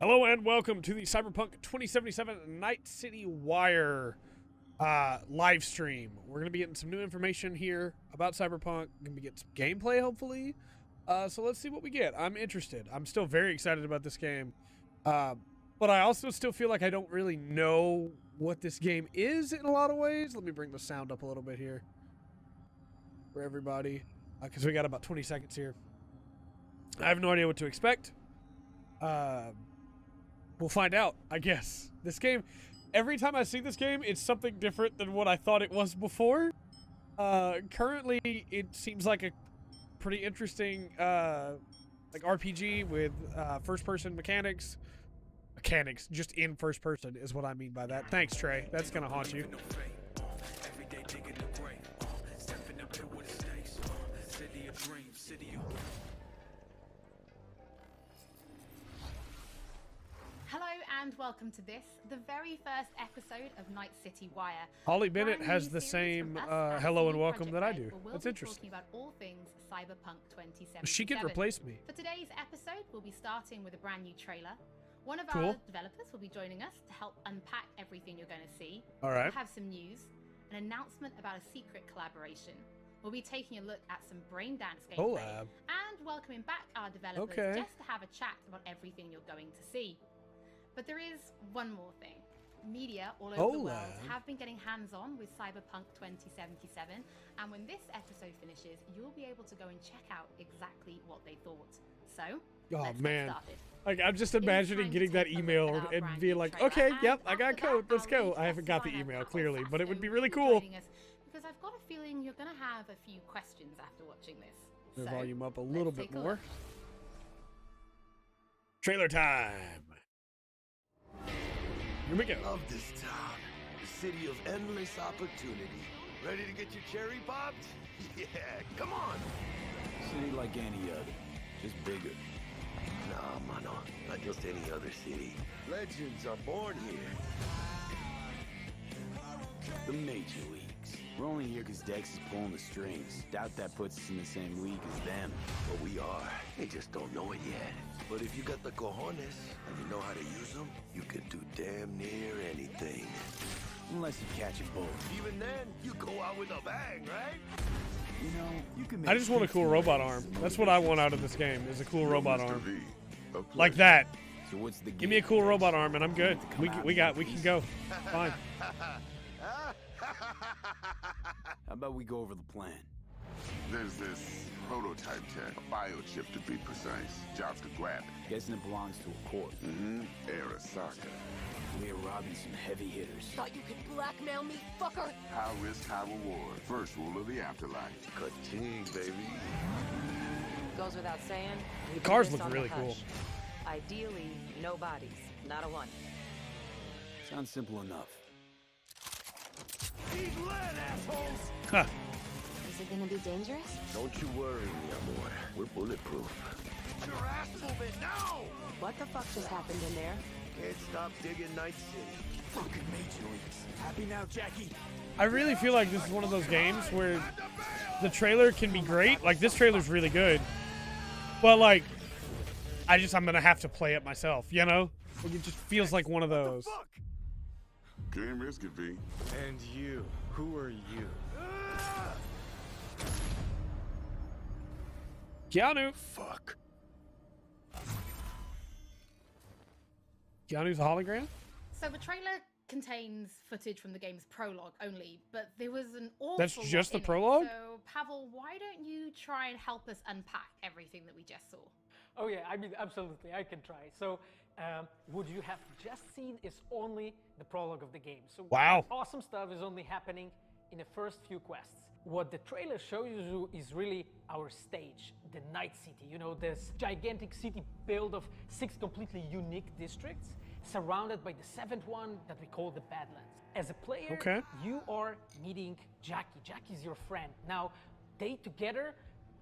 Hello and welcome to the Cyberpunk 2077 Night City Wire live stream. We're going to be getting some new information here about Cyberpunk. Going to be getting some gameplay, hopefully. So let's see what we get. I'm interested. I'm still very excited about this game. But I also still feel like I don't really know what this game is in a lot of ways. Let me bring the sound up a little bit here for everybody, because we got about 20 seconds here. I have no idea what to expect. We'll find out, I guess. This game, every time I see this game, it's something different than what I thought it was before. Currently, it seems like a pretty interesting like RPG with first-person mechanics. Mechanics, just in first person is what I mean by that. Thanks, Trey. That's gonna haunt you. Hello and welcome to this, the very first episode of Night City Wire. Holly Bennett has the same hello and welcome that I do. That's interesting. Talking about all things Cyberpunk 2077. She could replace me. For today's episode, we'll be starting with a brand new trailer. One of our developers will be joining us to help unpack everything you're going to see. All right. We'll have some news, an announcement about a secret collaboration. We'll be taking a look at some brain dance gameplay and welcoming back our developers just to have a chat about everything you're going to see. But there is one more thing. Media all over the world have been getting hands-on with Cyberpunk 2077, and when this episode finishes, you'll be able to go and check out exactly what they thought. So, let's get started. Like, I'm just imagining getting that email and being like, okay, yep, I got code, let's go. I haven't got the email, clearly, but it would be really cool. Because I've got a feeling you're going to have a few questions after watching this. The volume up a little bit more. Trailer time. Here we go. Love this town. The city of endless opportunity. Ready to get your cherry popped? Yeah, come on. City like any other, just bigger. Nah, mano, not just any other city. Legends are born here. The Major Leagues. We're only here because Dex is pulling the strings. Doubt that puts us in the same league as them. But we are. They just don't know it yet. But if you got the cojones and you know how to use them, you can do damn near anything. Unless you catch a bullet. Even then, you go out with a bang, right? You know, you can make I just want a cool robot arm. That's what I want out of this game, is a cool robot arm. Like that. So what's the game? Give me a cool robot arm and I'm good. We can go. Fine. How about we go over the plan? There's this prototype tech, a biochip to be precise. Jobs to grab it. Guessing it belongs to a corp. Arasaka. We're robbing some heavy hitters. Thought you could blackmail me, fucker? High risk, high reward. First rule of the afterlife. Ka-ching, baby. Goes without saying. The cars look really cool. Ideally, no bodies. Not a one. Sounds simple enough. Eat lead, assholes! Huh. Is it gonna be dangerous? Don't you worry, mi amor. We're bulletproof. Get your ass moving now! What the fuck just happened in there? Can't stop digging Night City. Fucking Major Leagues. Happy now, Jackie? I really feel like this is one of those games where the trailer can be great. Like, this trailer's really good. But, like, I'm gonna have to play it myself, you know? Like, it just feels like one of those. Game risk it, V. And you, who are you? Keanu. Fuck. Keanu's a hologram? So the trailer contains footage from the game's prologue only, but there was an awful That's lot just the in it. prologue? So, Pavel, why don't you try and help us unpack everything that we just saw? Oh yeah, I mean, absolutely, I can try. So, what you have just seen is only the prologue of the game. So wow. Awesome stuff is only happening in the first few quests. What the trailer shows you is really our stage, the Night City. You know, this gigantic city built of 6 completely unique districts, surrounded by the 7th one that we call the Badlands. As a player, you are meeting Jackie. Jackie's your friend. Now, they together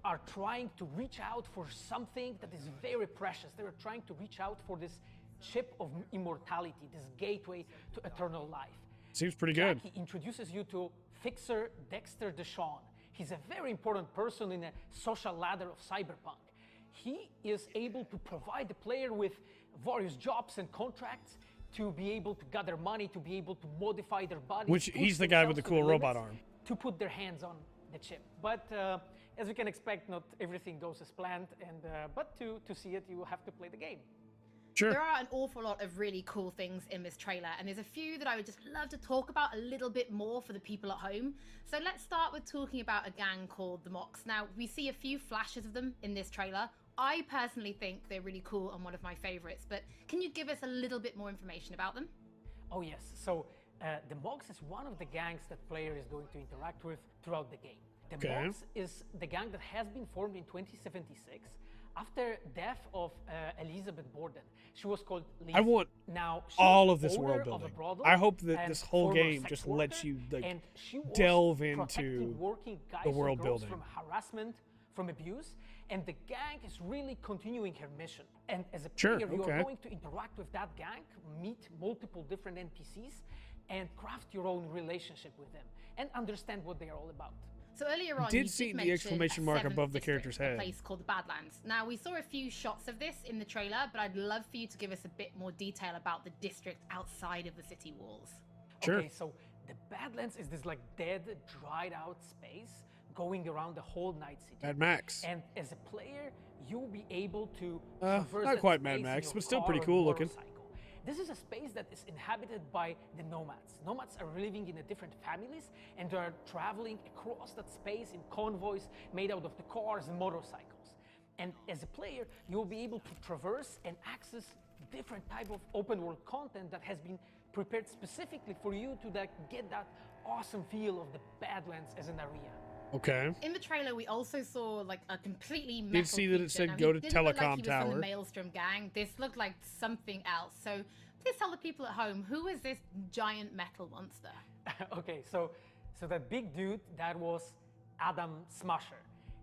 are trying to reach out for something that is very precious. They're trying to reach out for this chip of immortality, this gateway to eternal life. Seems pretty good. Jackie introduces you to Fixer Dexter Deshawn. He's a very important person in the social ladder of Cyberpunk. He is able to provide the player with various jobs and contracts to be able to gather money, to be able to modify their bodies. Which he's the guy with the cool robot arm. To put their hands on the chip. But as you can expect, not everything goes as planned. And but to see it, you will have to play the game. Sure. There are an awful lot of really cool things in this trailer, and there's a few that I would just love to talk about a little bit more for the people at home. So let's start with talking about a gang called the Mox. Now, we see a few flashes of them in this trailer. I personally think they're really cool and one of my favorites, but can you give us a little bit more information about them? Oh yes, so the Mox is one of the gangs that player is going to interact with throughout the game. The Mox is the gang that has been formed in 2076 after death of Elizabeth Borden. She was called Liz. I want now all of this world building. I hope that this whole game just lets you like delve into the world building. From harassment, from abuse, and the gang is really continuing her mission. And as a player, you are going to interact with that gang, meet multiple different NPCs, and craft your own relationship with them, and understand what they are all about. So earlier on, you did see the exclamation mark above the character's head. A place called the Badlands. Now, we saw a few shots of this in the trailer, but I'd love for you to give us a bit more detail about the district outside of the city walls. Sure. Okay, so the Badlands is this like dead, dried out space going around the whole Night City. Mad Max. And as a player, you'll be able to traverse not quite Mad Max, but still pretty cool looking. This is a space that is inhabited by the nomads. Nomads are living in different families, and they are traveling across that space in convoys made out of the cars and motorcycles. And as a player, you'll be able to traverse and access different type of open world content that has been prepared specifically for you to get that awesome feel of the Badlands as an area. Okay. In the trailer, we also saw like a completely metal Did see that it said go to telecom tower. From the Maelstrom gang. This looked like something else. So please tell the people at home, who is this giant metal monster? Okay, so that big dude, that was Adam Smasher.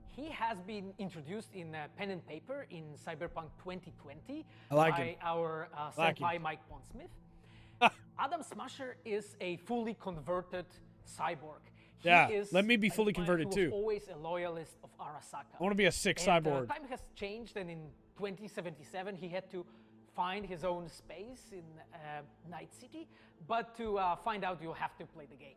He has been introduced in pen and paper in Cyberpunk 2020 by our senpai Mike Pondsmith. Adam Smasher is a fully converted cyborg. Let me be fully converted too. Always a loyalist of Arasaka. I want to be a sick cyborg. Time has changed, and in 2077 he had to find his own space in Night City. But to find out, you'll have to play the game.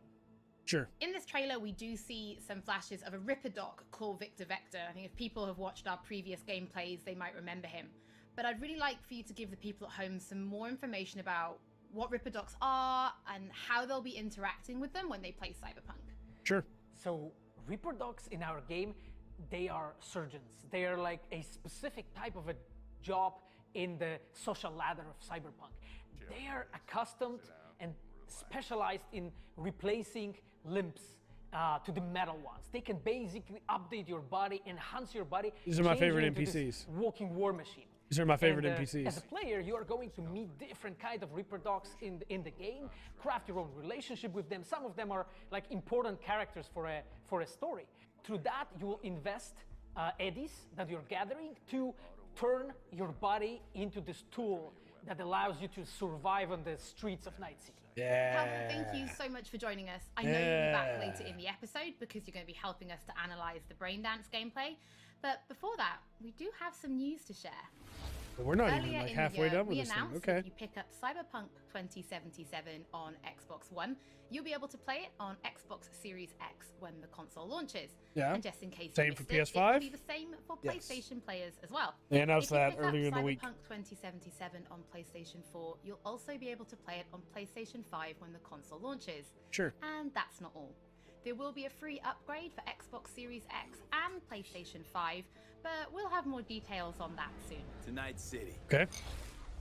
Sure. In this trailer, we do see some flashes of a Ripper Doc called Victor Vector. I think if people have watched our previous gameplays, they might remember him. But I'd really like for you to give the people at home some more information about what Ripper Docs are and how they'll be interacting with them when they play Cyberpunk. Sure. So Ripper Docs in our game, they are surgeons. They are like a specific type of a job in the social ladder of Cyberpunk. They are accustomed and specialized in replacing limbs to the metal ones. They can basically update your body, enhance your body. These are my favorite NPCs. Walking war machine. These are my favorite NPCs. As a player, you are going to meet different kind of Ripper Docs in the game, craft your own relationship with them. Some of them are like important characters for a story. Through that, you will invest eddies that you're gathering to turn your body into this tool that allows you to survive on the streets of Night City. Yeah. Calvin, thank you so much for joining us. I know you'll be back later in the episode because you're going to be helping us to analyze the Braindance gameplay. But before that, we do have some news to share. Well, we're not even like halfway done with this thing. Okay. If you pick up Cyberpunk 2077 on Xbox One, you'll be able to play it on Xbox Series X when the console launches. Yeah. And just in case same you for missed PS5. It will be the same for PlayStation players as well. They announced that earlier in the week. Cyberpunk 2077 on PlayStation 4, you'll also be able to play it on PlayStation 5 when the console launches. Sure. And that's not all. There will be a free upgrade for Xbox Series X and PlayStation 5, but we'll have more details on that soon. To Night City. Okay.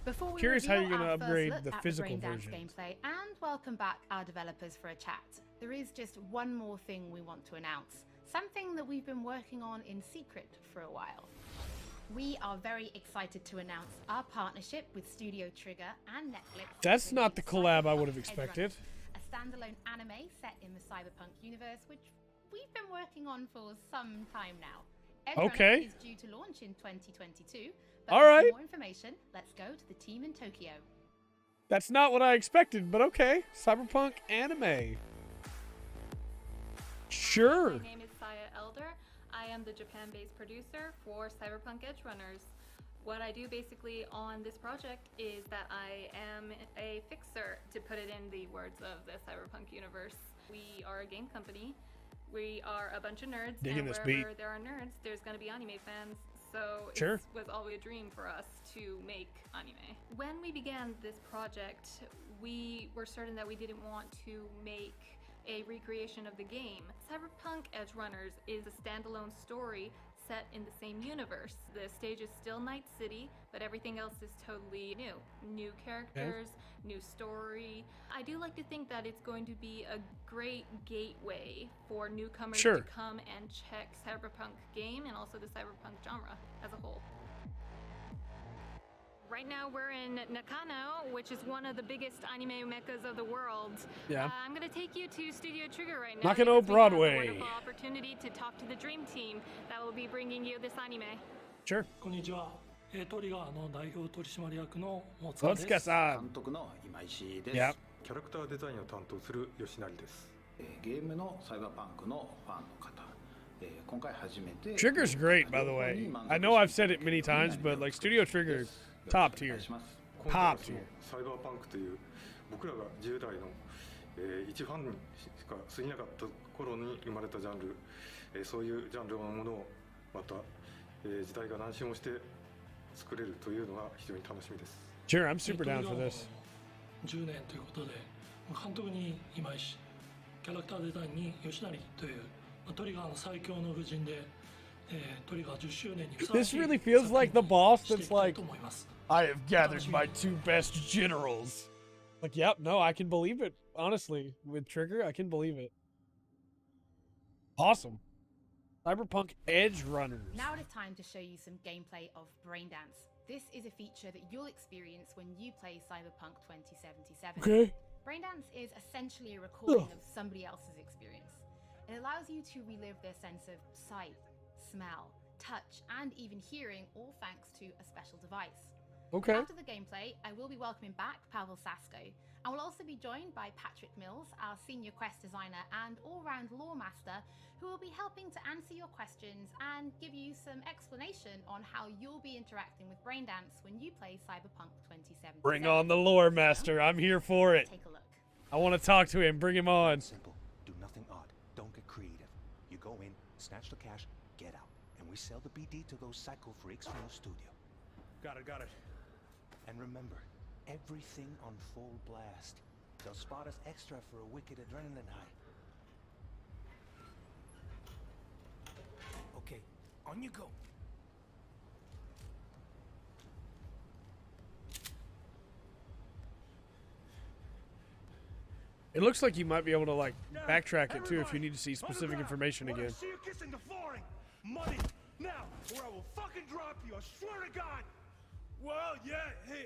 Before we Curious how reveal you're going to our first upgrade look the at physical Braindance version. gameplay and welcome back our developers for a chat, there is just one more thing we want to announce. Something that we've been working on in secret for a while. We are very excited to announce our partnership with Studio Trigger and Netflix. That's not the collab I would have expected. A standalone anime set in the Cyberpunk universe, which we've been working on for some time now. Okay. Is due to launch in 2022. But all right. For more information, let's go to the team in Tokyo. That's not what I expected, but okay. Cyberpunk anime. Sure. My name is Saya Elder. I am the Japan-based producer for Cyberpunk Edgerunners. What I do basically on this project is that I am a fixer, to put it in the words of the Cyberpunk universe. We are a game company. We are a bunch of nerds, and wherever there are nerds, there's going to be anime fans. So it was always a dream for us to make anime. When we began this project, we were certain that we didn't want to make a recreation of the game. Cyberpunk Edge Runners is a standalone story set in the same universe. The stage is still Night City, but everything else is totally new. New characters, new story. I do like to think that it's going to be a great gateway for newcomers to come and check Cyberpunk game and also the Cyberpunk genre as a whole. Right now we're in Nakano, which is one of the biggest anime meccas of the world. Yeah. I'm going to take you to Studio Trigger right now. Nakano Broadway. We have a wonderful opportunity to talk to the dream team that will be bringing you this anime. Sure. こんにちは。トリガーの代表取締役の大塚です。監督の今石です。Yep. キャラクターデザインを担当する吉成です。ゲームのサイバーパンクのファンの方。今回初めて Trigger's great, by the way. I know I've said it many times, but like Studio Trigger, top tier. Top tier. サイバーパンクという僕らが10代の、一ファンにしか過ぎなかった頃に生まれたジャンル、そういうジャンルのものをまた、時代が何周もして作れるというのが非常に楽しみです。Sure, I'm super down for this. 10年ということで、監督に今石、キャラクターデザインに吉成というトリガーの最強の夫人で、トリガー10周年にふさわしい。This really feels like the boss that's like, I have gathered my 2 best generals. Like, yep, no, I can believe it. Honestly, with Trigger, I can believe it. Awesome. Cyberpunk Edge Runners. Now it is time to show you some gameplay of Braindance. This is a feature that you'll experience when you play Cyberpunk 2077. Okay. Braindance is essentially a recording of somebody else's experience. It allows you to relive their sense of sight, smell, touch, and even hearing, all thanks to a special device. Okay. After the gameplay, I will be welcoming back Pavel Sasko. I will also be joined by Patrick Mills, our senior quest designer and all-round lore master, who will be helping to answer your questions and give you some explanation on how you'll be interacting with Braindance when you play Cyberpunk 2077. Bring on the lore master. I'm here for it. Take a look. I want to talk to him. Bring him on. Simple. Do nothing odd. Don't get creative. You go in, snatch the cash, get out. And we sell the BD to those psycho freaks from the studio. Got it. And remember, everything on full blast. They'll spot us extra for a wicked adrenaline high. Okay, on you go. It looks like you might be able to like backtrack it too if you need to see specific information again. See you kissing the flooring. Money now, or I will fucking drop you. I swear to God. Well, yeah, hey,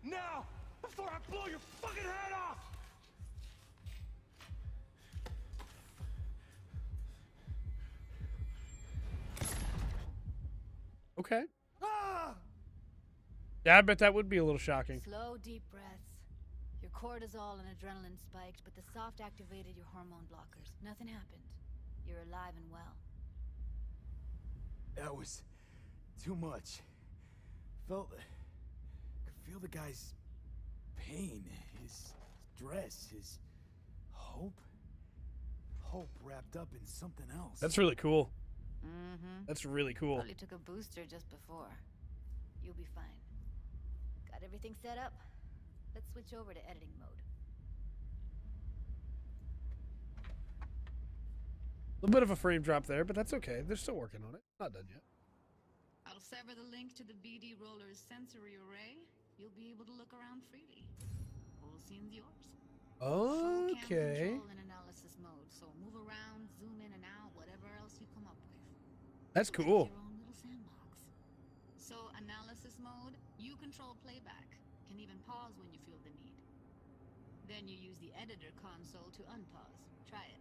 now before I blow your fucking head off. Okay. Yeah, I bet that would be a little shocking. Slow, deep breaths. Your cortisol and adrenaline spiked, but the soft activated your hormone blockers. Nothing happened. You're alive and well. That was too much. Could feel the guy's pain, his stress, his hope. Hope wrapped up in something else. That's really cool. Mm-hmm. That's really cool. Probably took a booster just before. You'll be fine. Got everything set up? Let's switch over to editing mode. A little bit of a frame drop there, but that's okay. They're still working on it. Not done yet. I'll sever the link to the BD Roller's sensory array. You'll be able to look around freely. Whole scene's yours. Okay. Full control in analysis mode, so move around, zoom in and out, whatever else you come up with. That's cool. Your own little sandbox. So analysis mode, you control playback. Can even pause when you feel the need. Then you use the editor console to unpause. Try it.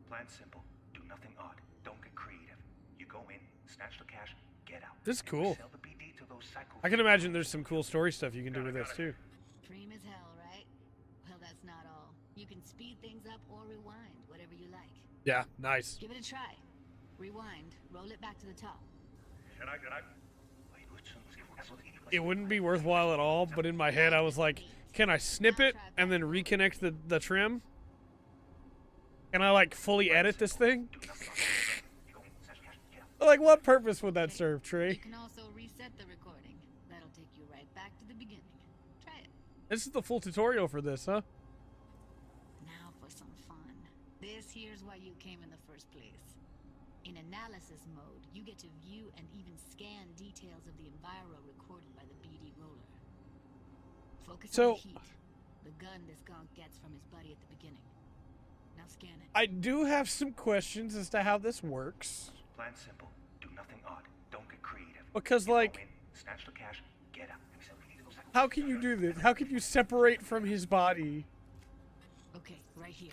Plan simple. Do nothing odd. Don't get creative. You go in, snatch the cash, get out. This is cool. Sell the BD to those psycho I can imagine there's some cool story stuff you can do with this too. Dream as hell, right? Well, that's not all. You can speed things up or rewind, whatever you like. Yeah, nice. Give it a try. Rewind, roll it back to the top. it wouldn't be worthwhile at all, but in my head I was like, can I snip it and then reconnect the trim? Can I like fully edit this thing? Like, what purpose would that serve, Trey? You can also reset the recording. That'll take you right back to the beginning. Try it. This is the full tutorial for this, huh? Now for some fun. This here's why you came in the first place. In analysis mode, you get to view and even scan details of the enviro recorded by the BD roller. Focus on the heat, the gun this gonk gets from his buddy at the beginning. Now scan it. I do have some questions as to how this works. Plan simple. Do nothing odd. Don't get creative. Because, like, snatch the cash, get out. How can you do this? How can you separate from his body? Okay, right here.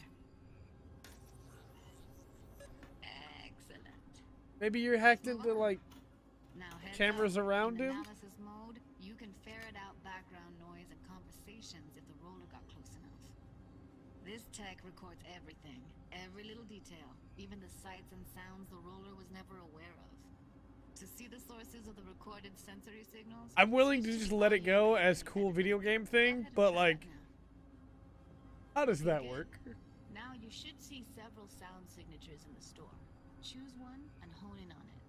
Excellent. Maybe you're hacked into, like, cameras around in him? analysis mode, you can ferret out background noise and conversations if the roller got close enough. This tech records everything, every little detail, even the sights and sounds the roller was never aware of. To see the sources of the recorded sensory signals, I'm willing to just let it go as cool video game thing, but like, how does that work? now you should see several sound signatures in the store. Choose one and hone in on it.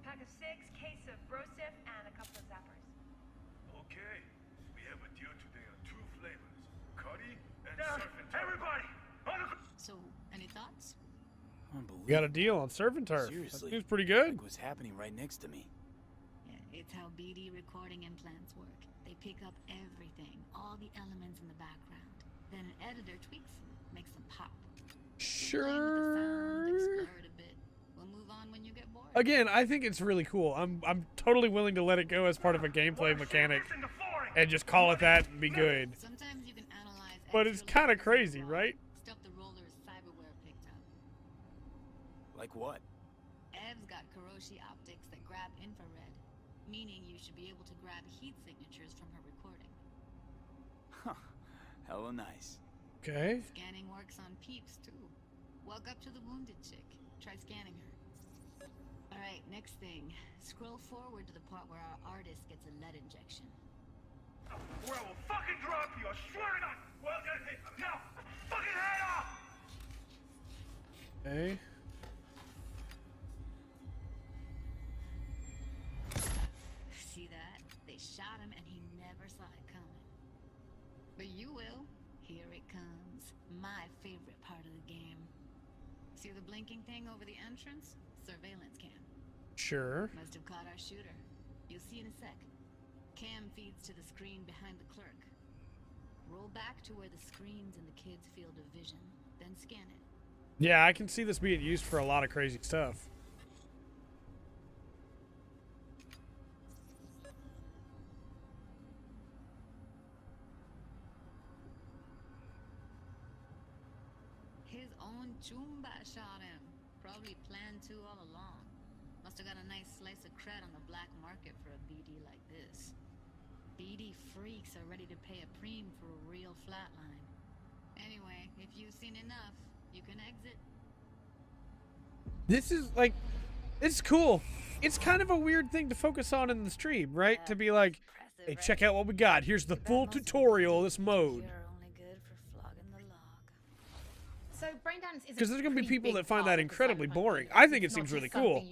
Pack of 6, case of Brosif, and a couple of zappers. Okay, we have a deal today on 2 flavors, Cuddy and Surf and Everybody! So, any thoughts? Unbelievable. We got a deal on Surf and Turf. Seriously, That seems pretty good. Like what's happening right next to me. Yeah, it's how BD recording implants work. They pick up everything, all the elements in the background. Then an editor tweaks them, makes them pop. Sure. Explore it a bit. We'll move on when you get bored. Again, I think it's really cool. I'm totally willing to let it go as part of a gameplay mechanic and just call it that and be good. Sometimes you can analyze But it's kind of crazy, right? stuff the roller's cyberware picked up. Like what? Ev's got Kuroshi optics that grab infrared, meaning you should be able to grab heat signatures from her recording. Huh. Hella nice. Okay. Scanning works on peeps too. Walk up to the wounded chick. Try scanning her. Alright, next thing. Scroll forward to the part where our artist gets a lead injection. Or I will fucking drop you, I swear to God! Well, now, fucking head off! Okay. See that? They shot him and he never saw it coming. But you will. Here it comes. My favorite part of the game. See the blinking thing over the entrance? Surveillance cam. Sure. Must have caught our shooter. You'll see in a sec. Cam feeds to the screen behind the clerk. Roll back to where the screen's in the kid's field of vision, then scan it. Yeah, I can see this being used for a lot of crazy stuff. His own Chumba shot him. Probably planned to all along. Must have got a nice slice of cred on the black market for a BD like this. BD freaks are ready to pay a preem for a real flatline. Anyway, if you've seen enough, you can exit. This is like, it's cool. It's kind of a weird thing to focus on in the stream, right? To be like, hey, check out what we got. Here's the full tutorial of this mode. So Braindance is Because there's going to be people that find that incredibly boring. I think it seems really cool.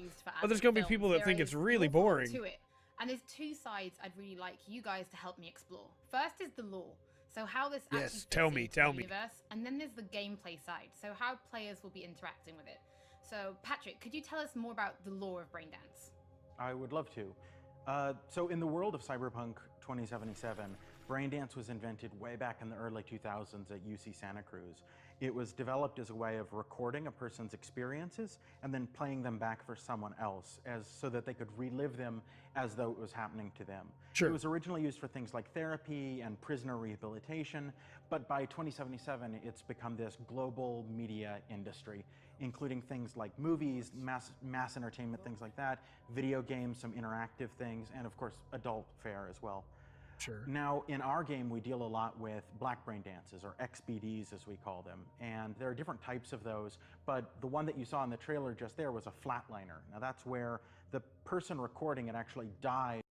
But there's going to be people that think it's really boring. And there's 2 sides I'd really like you guys to help me explore. First is the lore. So how this actually fits tell me, into tell the me. universe. And then there's the gameplay side. So how players will be interacting with it. So Patrick, could you tell us more about the lore of Braindance? I would love to. So in the world of Cyberpunk 2077, Braindance was invented way back in the early 2000s at UC Santa Cruz. It was developed as a way of recording a person's experiences and then playing them back for someone else so that they could relive them as though it was happening to them. Sure. It was originally used for things like therapy and prisoner rehabilitation, but by 2077, it's become this global media industry, including things like movies, mass entertainment, things like that, video games, some interactive things, and of course, adult fare as well. Sure. Now, in our game, we deal a lot with black brain dances, or XBDs as we call them. And there are different types of those, but the one that you saw in the trailer just there was a flatliner. Now, that's where the person recording it actually died.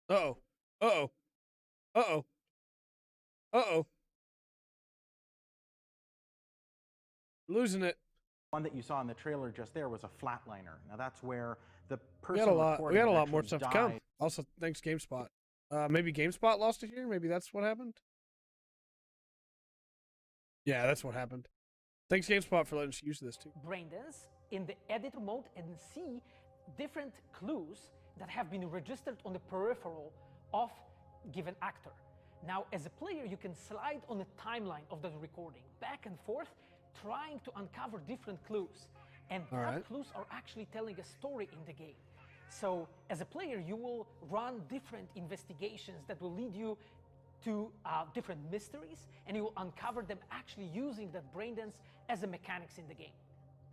Uh-oh. Uh-oh. Uh-oh. Uh-oh. Losing it. One that you saw in the trailer just there was a flatliner. Now, that's where the We person got a lot. recording We got a it lot more actually stuff to died. come. Also, thanks GameSpot. Maybe GameSpot lost it here. Maybe that's what happened. Yeah, that's what happened. Thanks GameSpot for letting us use this too. Braindance in the editor mode and see different clues that have been registered on the peripheral of given actor. Now, as a player, you can slide on the timeline of the recording back and forth, trying to uncover different clues. And that clues are actually telling a story in the game. So as a player, you will run different investigations that will lead you to different mysteries, and you will uncover them actually using that braindance as a mechanics in the game.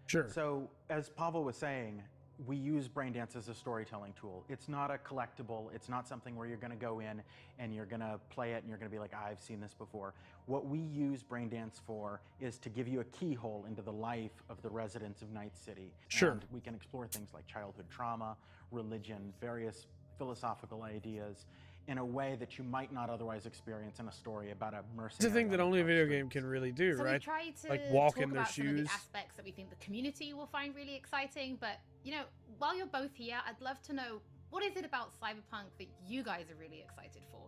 Sure. So, as Pavel was saying, we use braindance as a storytelling tool. It's not a collectible. It's not something where you're going to go in and you're going to play it and you're going to be like, I've seen this before. What we use braindance for is to give you a keyhole into the life of the residents of Night City. Sure. And we can explore things like childhood trauma, religion, various philosophical ideas in a way that you might not otherwise experience in a story about a mercenary. It's a thing that only a video game can really do, So right? we try to like walk talk in their about some of shoes. the aspects that we think the community will find really exciting. But, you know, while you're both here, I'd love to know, what is it about Cyberpunk that you guys are really excited for?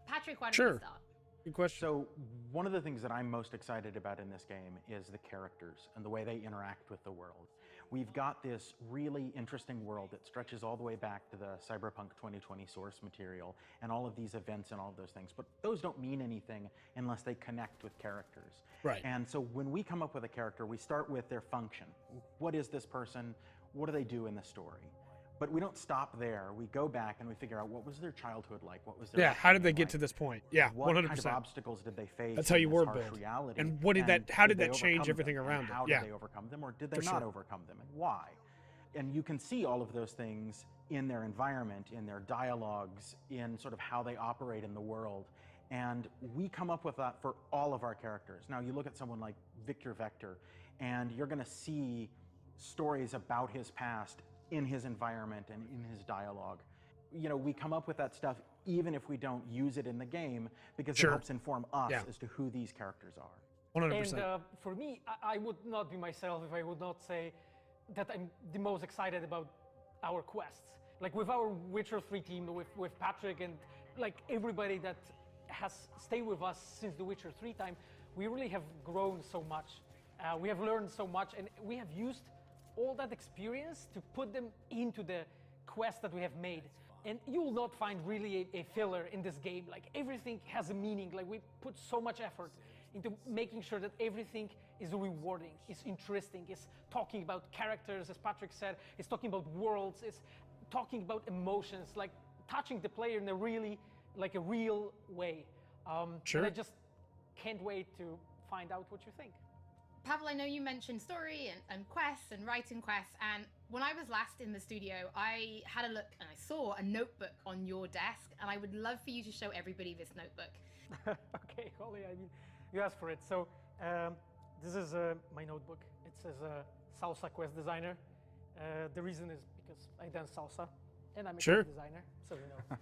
Patrick, why don't you start? Good question. So one of the things that I'm most excited about in this game is the characters and the way they interact with the world. We've got this really interesting world that stretches all the way back to the Cyberpunk 2020 source material and all of these events and all of those things. But those don't mean anything unless they connect with characters. Right. And so when we come up with a character, we start with their function. What is this person? What do they do in the story? But we don't stop there. We go back and we figure out, what was their childhood like? What was their how did they get to this point? Yeah, 100%. What kind of obstacles did they face? That's how you in this world harsh build. reality? And what did that? How did that change overcome everything them? around And it? How Yeah. did they overcome them, or did they For not sure. overcome them, and why? And you can see all of those things in their environment, in their dialogues, in sort of how they operate in the world. And we come up with that for all of our characters. Now, you look at someone like Victor Vector, and you're going to see stories about his past in his environment and in his dialogue. You know, we come up with that stuff even if we don't use it in the game, because it helps inform us as to who these characters are. 100%. And for me, I would not be myself if I would not say that I'm the most excited about our quests. Like with our Witcher 3 team, with Patrick and like everybody that has stayed with us since the Witcher 3 time, we really have grown so much. We have learned so much, and we have used all that experience to put them into the quests that we have made. And you will not find really a filler in this game. Like everything has a meaning. Like we put so much effort into making sure that everything is rewarding, is interesting, is talking about characters, as Patrick said, is talking about worlds, is talking about emotions, like touching the player in a really, like a real way. Sure. And I just can't wait to find out what you think. Pavel, I know you mentioned story and quests and writing quests, and when I was last in the studio, I had a look and I saw a notebook on your desk, and I would love for you to show everybody this notebook. Okay, Holly, I mean, you asked for it. So this is my notebook. It says Salsa Quest Designer. The reason is because I dance salsa, and I'm a quest designer, so you know.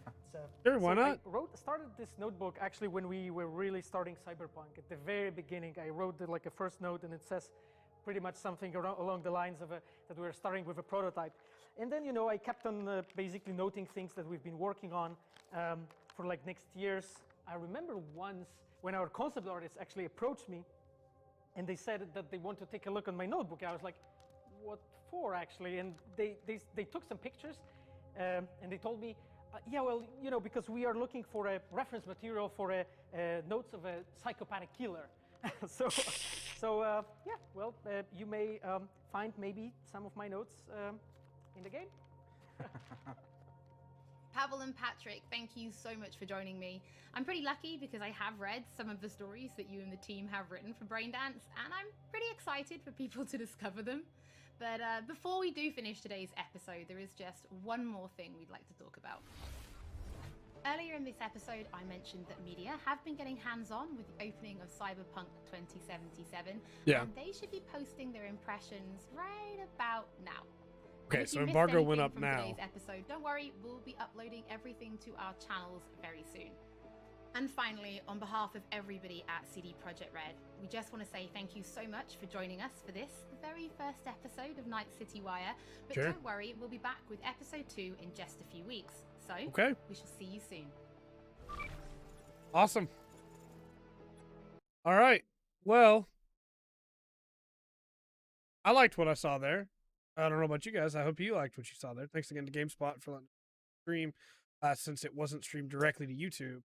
Sure, why not? I started this notebook actually when we were really starting Cyberpunk. At the very beginning, I wrote like a first note, and it says pretty much something along the lines of that we were starting with a prototype. And then, you know, I kept on basically noting things that we've been working on for like next years. I remember once when our concept artists actually approached me, and they said that they want to take a look at my notebook. I was like, what for actually? And they took some pictures, and they told me, yeah, well, you know, because we are looking for a reference material for notes of a psychopathic killer. Yeah, well, you may find maybe some of my notes in the game. Pavel and Patrick, thank you so much for joining me. I'm pretty lucky because I have read some of the stories that you and the team have written for Braindance, and I'm pretty excited for people to discover them. But before we do finish today's episode, there is just one more thing we'd like to talk about. Earlier in this episode, I mentioned that media have been getting hands-on with the opening of Cyberpunk 2077, and they should be posting their impressions right about now. Okay, so embargo went up from now. Today's episode, don't worry, we'll be uploading everything to our channels very soon. And finally, on behalf of everybody at CD Projekt Red, we just want to say thank you so much for joining us for this, the very first episode of Night City Wire. But don't worry, we'll be back with episode 2 in just a few weeks. So, we shall see you soon. Awesome. All right. Well, I liked what I saw there. I don't know about you guys. I hope you liked what you saw there. Thanks again to GameSpot for letting me stream, since it wasn't streamed directly to YouTube.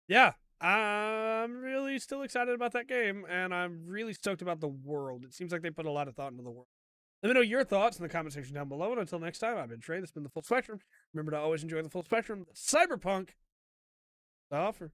Yeah, I'm really still excited about that game, and I'm really stoked about the world. It seems like they put a lot of thought into the world. Let me know your thoughts in the comment section down below, and until next time, I've been Trey. This has been The Full Spectrum. Remember to always enjoy the full spectrum. Cyberpunk, the offer.